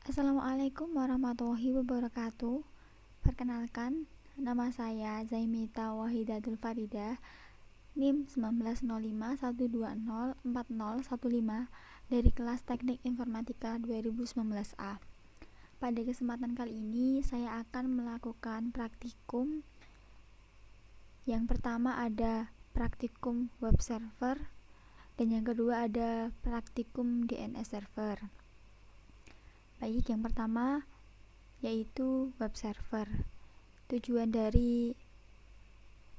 Assalamualaikum warahmatullahi wabarakatuh. Perkenalkan, nama saya Zaimita Wahidatul Faridah, NIM 190512040015 dari kelas Teknik Informatika 2019A. Pada kesempatan kali ini, saya akan melakukan praktikum. Yang pertama ada praktikum web server, dan yang kedua ada praktikum DNS server. Baik, yang pertama yaitu web server. Tujuan dari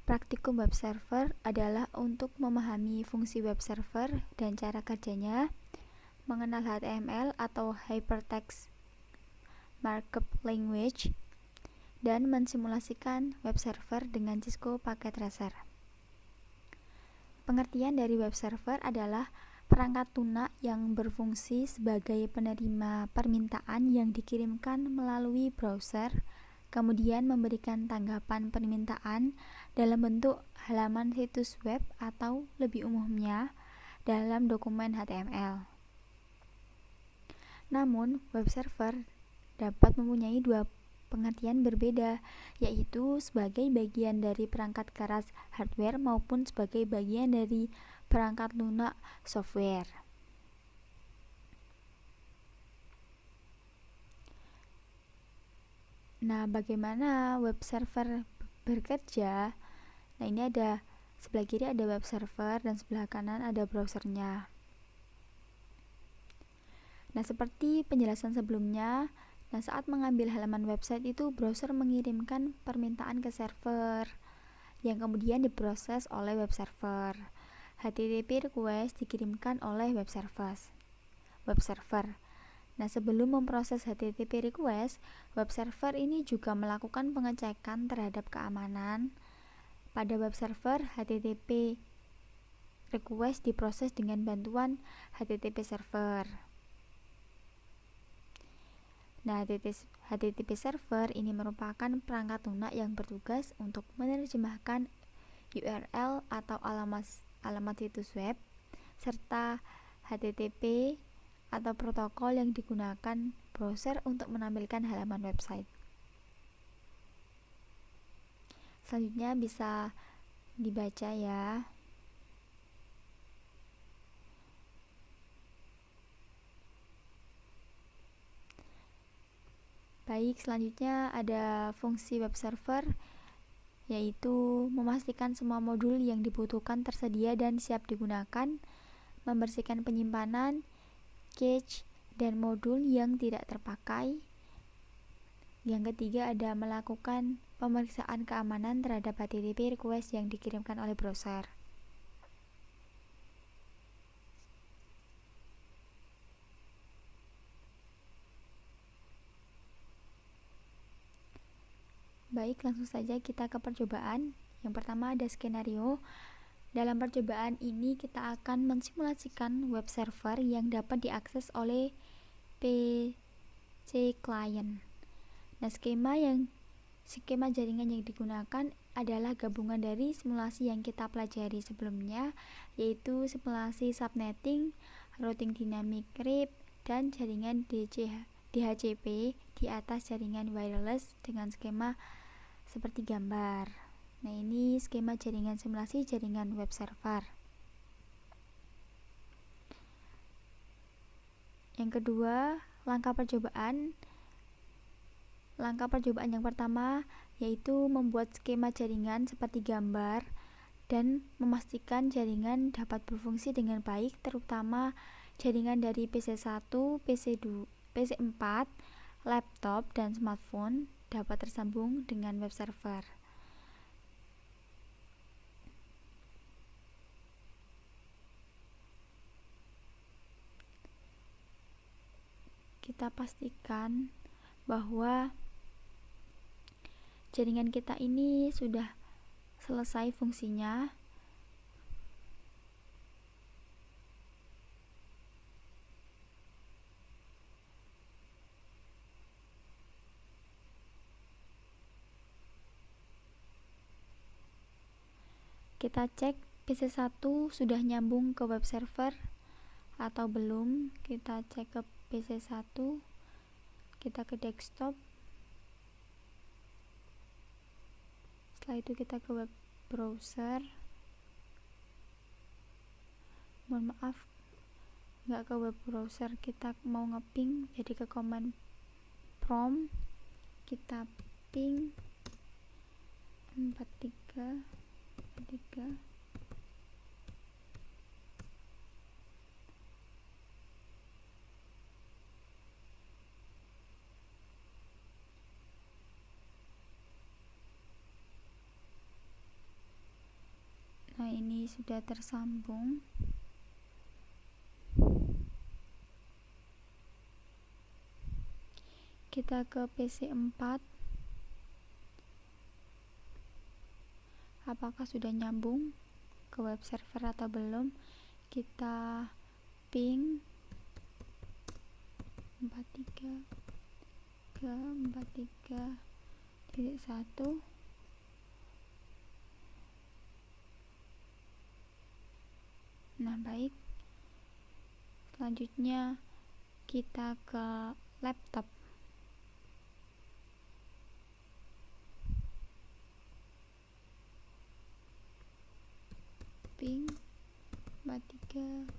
praktikum web server adalah untuk memahami fungsi web server dan cara kerjanya, mengenal HTML atau Hypertext Markup Language, dan mensimulasikan web server dengan Cisco Packet Tracer. Pengertian dari web server adalah perangkat lunak yang berfungsi sebagai penerima permintaan yang dikirimkan melalui browser, kemudian memberikan tanggapan permintaan dalam bentuk halaman situs web atau lebih umumnya dalam dokumen HTML. Namun, web server dapat mempunyai dua pengertian berbeda, yaitu sebagai bagian dari perangkat keras hardware maupun sebagai bagian dari perangkat lunak software. Nah, bagaimana web server bekerja? Nah, ini ada sebelah kiri ada web server dan sebelah kanan ada browsernya. Nah, seperti penjelasan sebelumnya, saat mengambil halaman website itu browser mengirimkan permintaan ke server yang kemudian diproses oleh web server. HTTP request dikirimkan oleh web server. Nah, sebelum memproses HTTP request, web server ini juga melakukan pengecekan terhadap keamanan. Pada web server, HTTP request diproses dengan bantuan HTTP server. Nah, HTTP server ini merupakan perangkat lunak yang bertugas untuk menerjemahkan URL atau alamat situs web serta HTTP atau protokol yang digunakan browser untuk menampilkan halaman website. Selanjutnya bisa dibaca ya. Baik, selanjutnya ada fungsi web server, yaitu memastikan semua modul yang dibutuhkan tersedia dan siap digunakan, membersihkan penyimpanan, cache, dan modul yang tidak terpakai. Yang ketiga ada melakukan pemeriksaan keamanan terhadap HTTP request yang dikirimkan oleh browser. Baik, langsung saja kita ke percobaan. Yang pertama ada skenario. Dalam percobaan ini kita akan mensimulasikan web server yang dapat diakses oleh PC client. Nah, skema jaringan yang digunakan adalah gabungan dari simulasi yang kita pelajari sebelumnya, yaitu simulasi subnetting, routing dynamic RIP, dan jaringan DHCP di atas jaringan wireless dengan skema seperti gambar. Nah, ini skema jaringan simulasi jaringan web server. Yang kedua, langkah percobaan yang pertama yaitu membuat skema jaringan seperti gambar dan memastikan jaringan dapat berfungsi dengan baik, terutama jaringan dari PC1, PC4, laptop, dan smartphone dapat tersambung dengan web server. Kita pastikan bahwa jaringan kita ini sudah selesai fungsinya. Kita cek PC1 sudah nyambung ke web server atau belum. Kita cek ke PC1. kita ke desktop. Setelah itu kita ke web browser. Mohon maaf, nggak ke web browser, kita mau ngeping, jadi ke command prompt, kita ping 43. Nah, ini sudah tersambung. Kita ke PC 4. Apakah sudah nyambung ke web server atau belum? Kita ping 43 ke 43.1. Nah, baik. Selanjutnya kita ke laptop. Ping 43.1.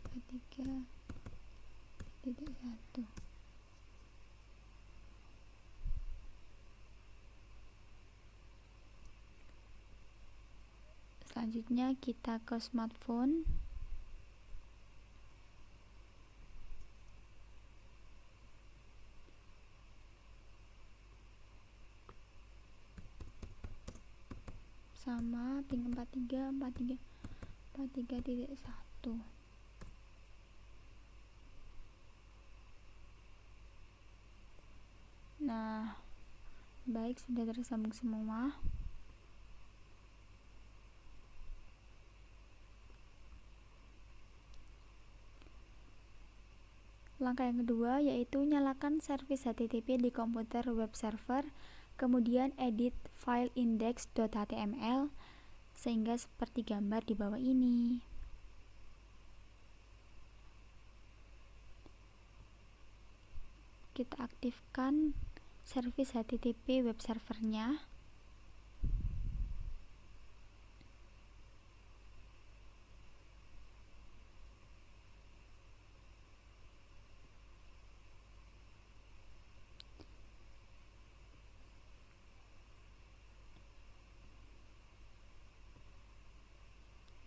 Selanjutnya kita ke smartphone. Sama ping 43.1. Nah, baik, sudah tersambung semua. Langkah yang kedua yaitu nyalakan servis HTTP di komputer web server, kemudian edit file index.html sehingga seperti gambar di bawah ini. Kita aktifkan servis HTTP web servernya.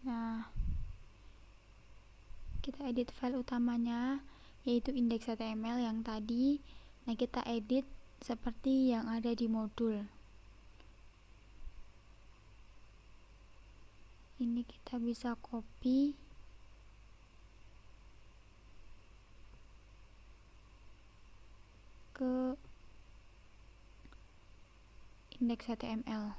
Nah, kita edit file utamanya yaitu index.html yang tadi. Nah, kita edit seperti yang ada di modul. Ini kita bisa copy ke index.html.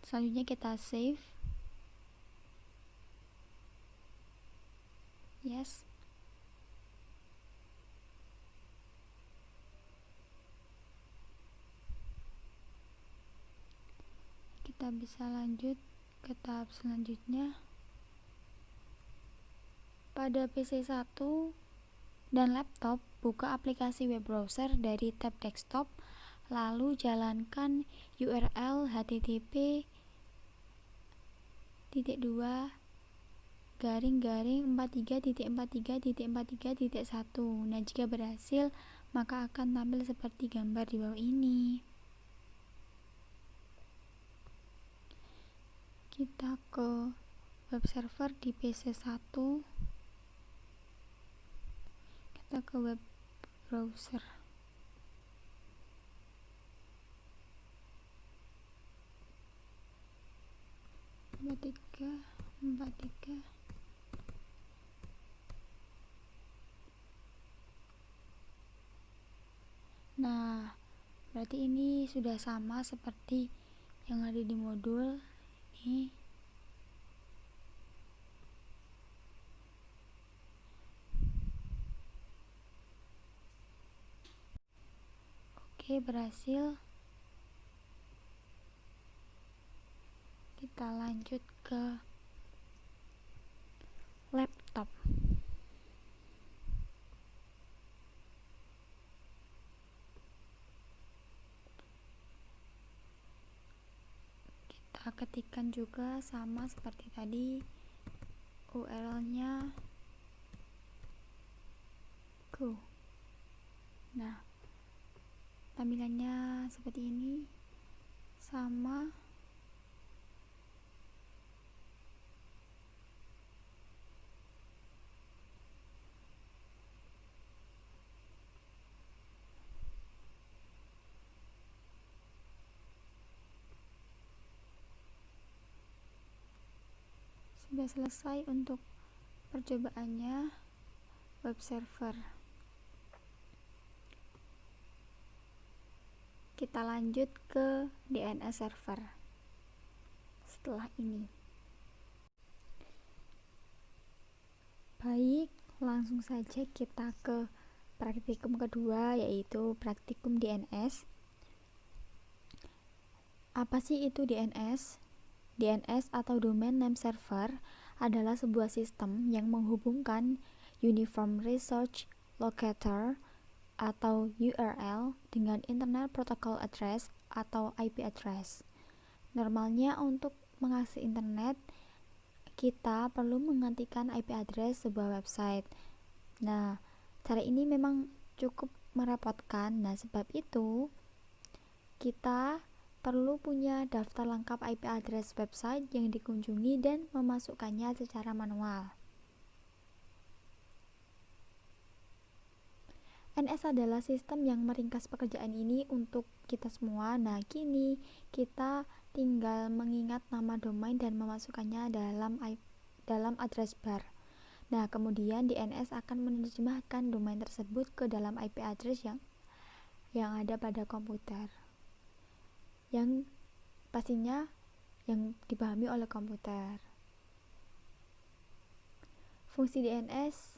Selanjutnya kita save. Yes. Kita bisa lanjut ke tahap selanjutnya. Pada PC 1 dan laptop, buka aplikasi web browser dari tab desktop, lalu jalankan URL http://43.43.43.1. Nah, jika berhasil, maka akan tampil seperti gambar di bawah ini. Kita ke web server di PC 1. Kita ke web browser. empat tiga. Nah, berarti ini sudah sama seperti yang ada di modul ini. Oke, berhasil. Kita lanjut ke laptop. masukkan juga sama seperti tadi, URL-nya go. Nah, tampilannya seperti ini, sama. Sudah selesai untuk percobaannya web server. Kita lanjut ke DNS server setelah ini. Baik, langsung saja kita ke praktikum kedua, yaitu praktikum DNS. Apa sih itu DNS? DNS atau Domain Name Server adalah sebuah sistem yang menghubungkan Uniform Research Locator atau URL dengan Internet Protocol Address atau IP address. Normalnya untuk mengakses internet, kita perlu menggantikan IP address sebuah website. Nah, cara ini memang cukup merepotkan. Nah, sebab itu kita perlu punya daftar lengkap IP address website yang dikunjungi dan memasukkannya secara manual. NS adalah sistem yang meringkas pekerjaan ini untuk kita semua. Nah, kini kita tinggal mengingat nama domain dan memasukkannya dalam address bar. Nah, kemudian DNS akan menerjemahkan domain tersebut ke dalam IP address yang ada pada komputer, yang pastinya yang dipahami oleh komputer. Fungsi DNS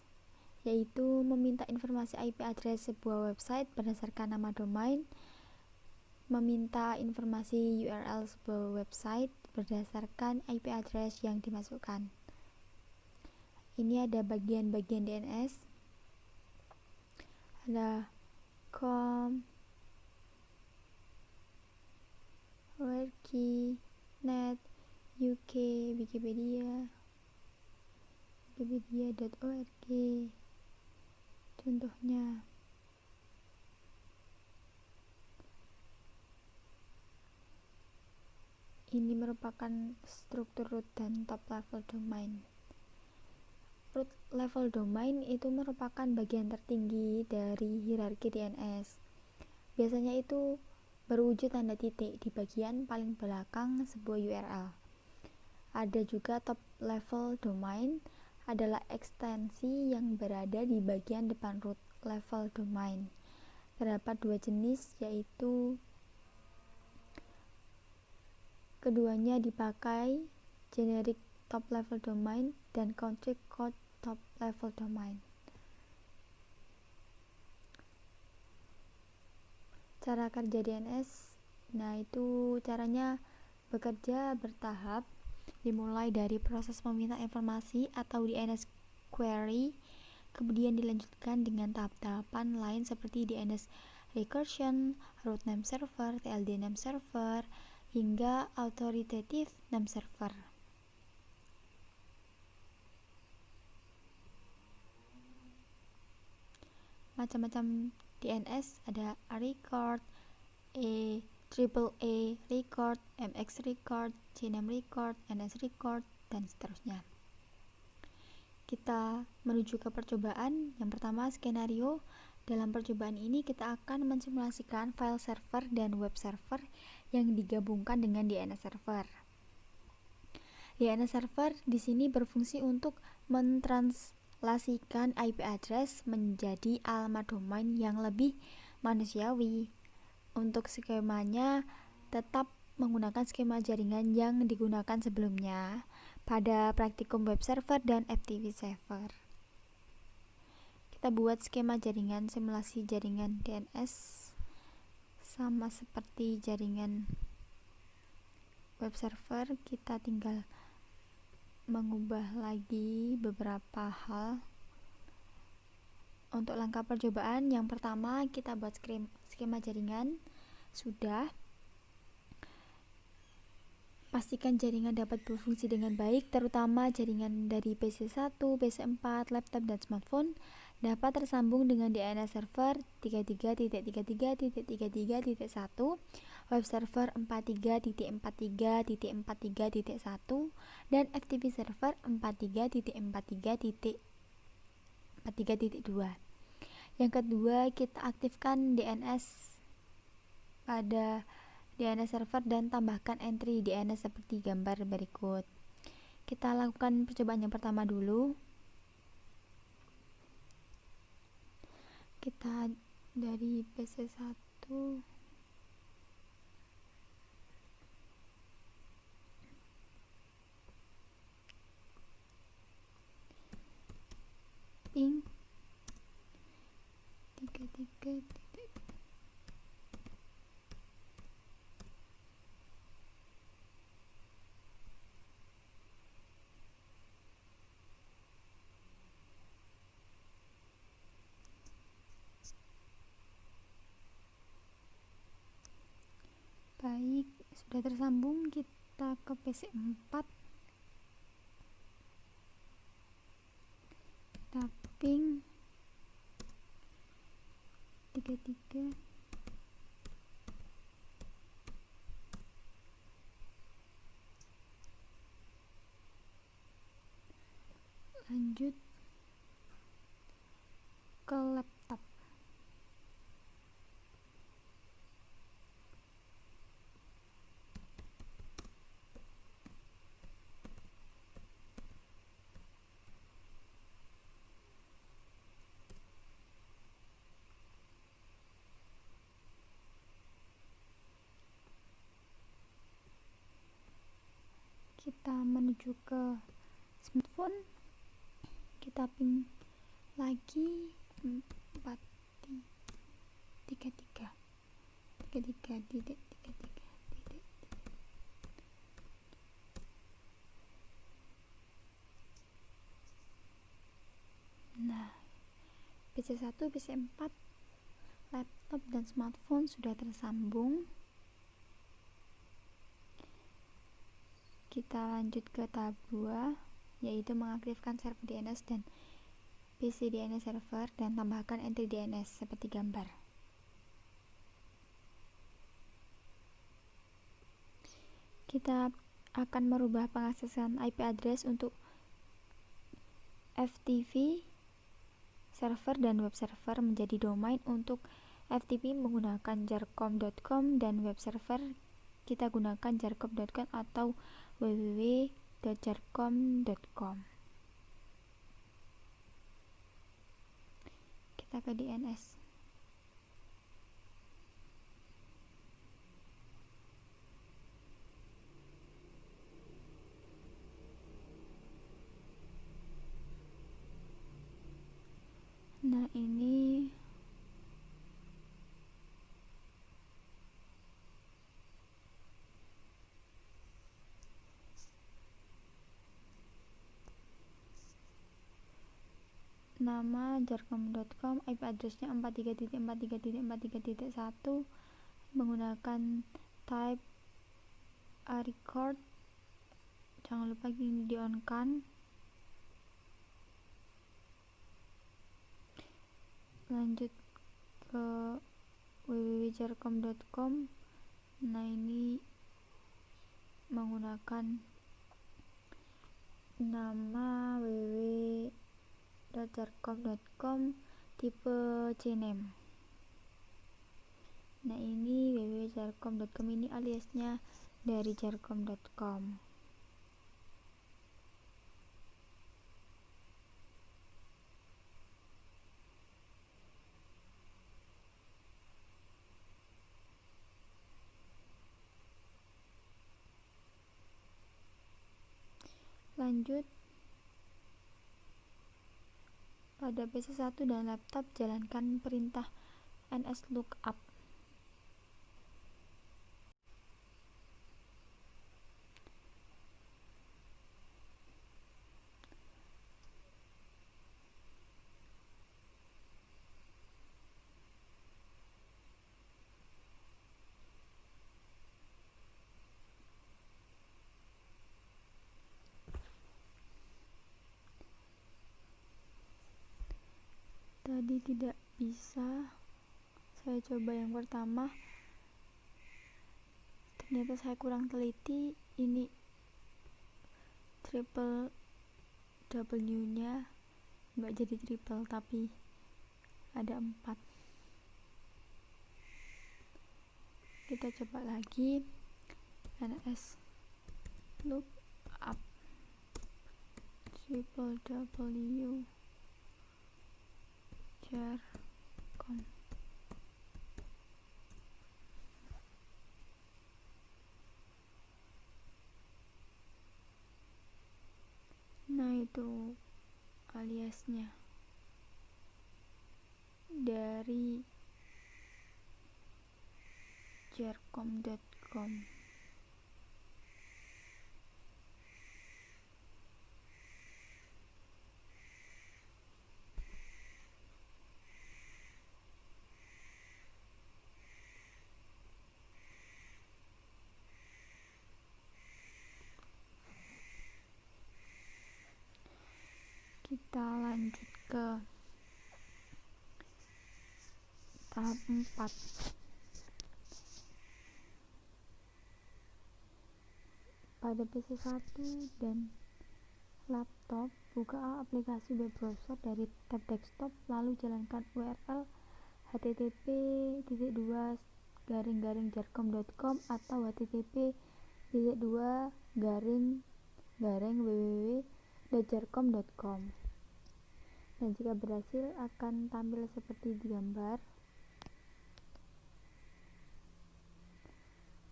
yaitu meminta informasi IP address sebuah website berdasarkan nama domain, meminta informasi URL sebuah website berdasarkan IP address yang dimasukkan. Ini ada bagian-bagian DNS. Ada com, wiki, net, UK, wikipedia.org. Contohnya, ini merupakan struktur root dan top level domain. Root level domain itu merupakan bagian tertinggi dari hierarki DNS. Biasanya itu berwujud tanda titik di bagian paling belakang sebuah URL. Ada juga top level domain, adalah ekstensi yang berada di bagian depan root level domain. Terdapat dua jenis, yaitu keduanya dipakai generic top level domain dan country code top level domain. Cara kerja DNS, nah itu caranya bekerja bertahap, dimulai dari proses meminta informasi atau DNS query, kemudian dilanjutkan dengan tahap-tahapan lain seperti DNS recursion, root name server, TLD name server, hingga authoritative name server. Macam-macam DNS ada record, AAA record, MX record, CNAME record, NS record, dan seterusnya. Kita menuju ke percobaan. Yang pertama, skenario. Dalam percobaan ini kita akan mensimulasikan file server dan web server yang digabungkan dengan DNS server. DNS server di sini berfungsi untuk mentranslasikan IP address menjadi alamat domain yang lebih manusiawi. Untuk skemanya tetap menggunakan skema jaringan yang digunakan sebelumnya pada praktikum web server dan FTP server. Kita buat skema jaringan, simulasi jaringan DNS sama seperti jaringan web server. Kita tinggal mengubah lagi beberapa hal. Untuk langkah percobaan, yang pertama kita buat skema jaringan. Sudah. Pastikan jaringan dapat berfungsi dengan baik, terutama jaringan dari PC1, PC4, laptop, dan smartphone dapat tersambung dengan DNS server 33.33.33.1, web server 43.43.43.1, dan FTP server 43.43.43.2. Yang kedua, kita aktifkan DNS pada DNS server dan tambahkan entry DNS seperti gambar berikut. Kita lakukan percobaan yang pertama dulu. Kita dari PC1 ping 33. Baik, sudah tersambung. Kita ke PC4. Kita ping 33. Lanjut ke laptop. Kita menuju ke smartphone. Kita ping lagi 4.33.33.33. Nah, PC1, PC4, laptop, dan smartphone sudah tersambung. Kita lanjut ke tahap 2, yaitu mengaktifkan server DNS dan PC DNS server dan tambahkan entry DNS seperti gambar. Kita akan merubah pengaksesan IP address untuk FTP server dan web server menjadi domain. Untuk FTP menggunakan jarcom.com dan web server kita gunakan jarcom.com atau www.jarcom.com. Kita ke DNS. Nah, ini nama jarcom.com, IP addressnya 43.43.43.1, menggunakan type a record. Jangan lupa ini di on kan. Lanjut ke www.jarcom.com. Nah, ini menggunakan nama www.jarcom.com tipe cname. Nah, ini www.jarcom.com, ini aliasnya dari jarcom.com. Lanjut, pada PC1 dan laptop jalankan perintah nslookup. tidak bisa. Saya coba yang pertama, ternyata saya kurang teliti. Ini triple W nya nggak jadi triple tapi ada 4. Kita coba lagi, ns lookup triple W jar.com. Nah, itu aliasnya dari jar.com. Kita lanjut ke tahap 4. Pada PC 1 dan laptop, buka aplikasi web browser dari tab desktop, lalu jalankan URL http://jar.com atau http://www.jar.com. Dan jika berhasil akan tampil seperti di gambar.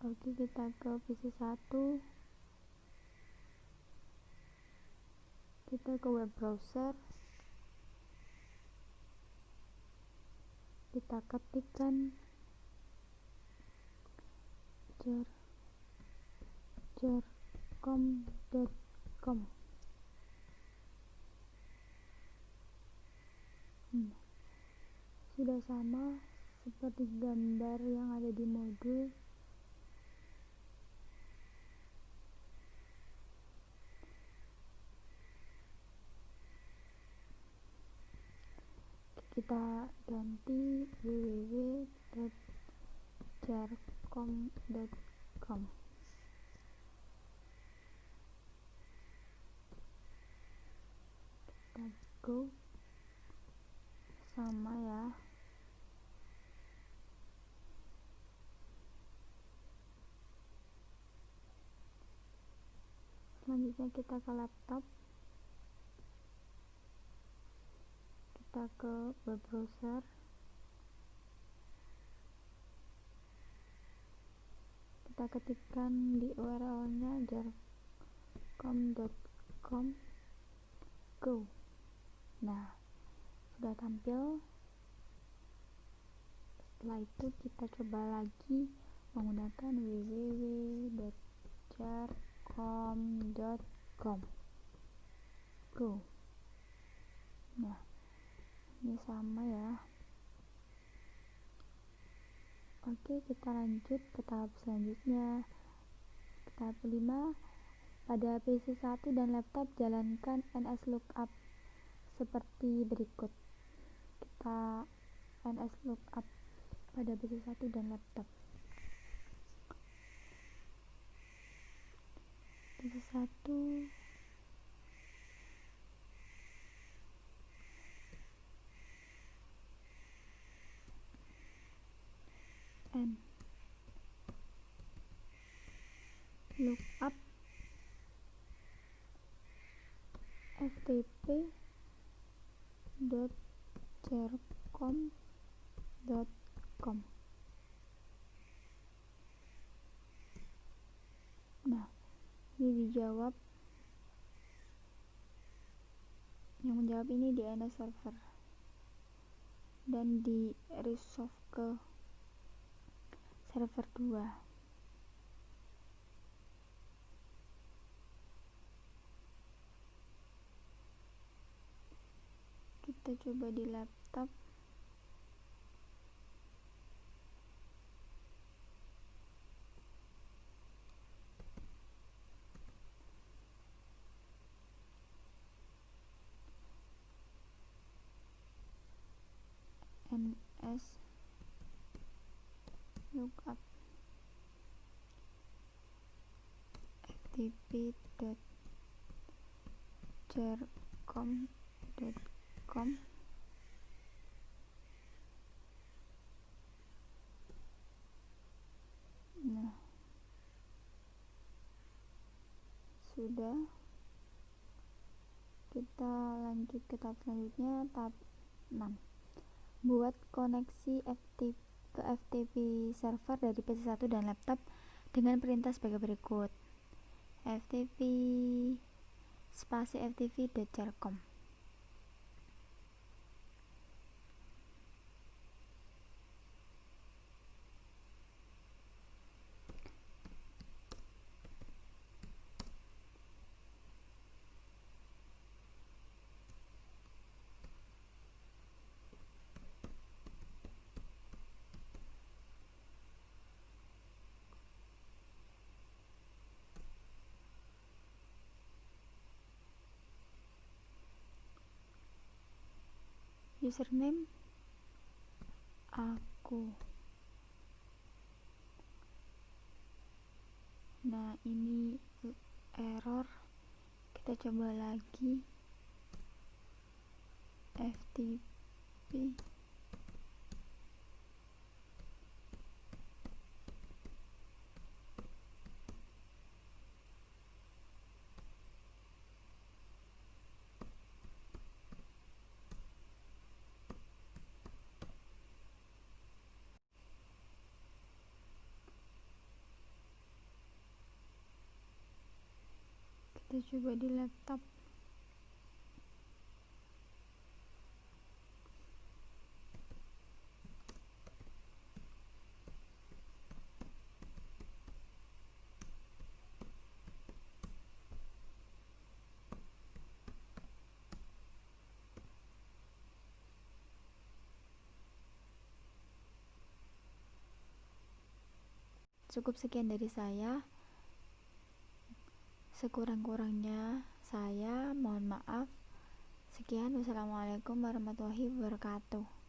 Oke, kita ke PC 1, kita ke web browser, kita ketikkan jar.com. Sudah sama seperti gambar yang ada di modul. Kita ganti www.jar.com. Kita go, sama ya. Selanjutnya kita ke laptop, kita ke web browser, kita ketikkan di URL nya jar.com, go. Nah, sudah tampil. Setelah itu kita coba lagi menggunakan www.jar.com, go. Nah, ini sama ya. Oke, kita lanjut ke tahap selanjutnya. Tahap 5, pada PC 1 dan laptop jalankan nslookup seperti berikut. Kita nslookup pada PC 1 dan laptop. PC 1 n lookup ftp.jar.com. Nah, ini dijawab. Yang menjawab ini DNS server dan di resolve ke server 2. Kita coba di laptop. slash lookup ftp.jarcom.com. Nah, sudah. Kita lanjut ke tab selanjutnya, tab 6. Buat koneksi ke FTP server dari PC1 dan laptop dengan perintah sebagai berikut: ftp spasi ftp.jarcom. Username aku. Nah, ini error. Kita coba lagi. FTP kita coba di laptop. Cukup sekian dari saya. Sekurang-kurangnya saya mohon maaf. Sekian, wassalamualaikum warahmatullahi wabarakatuh.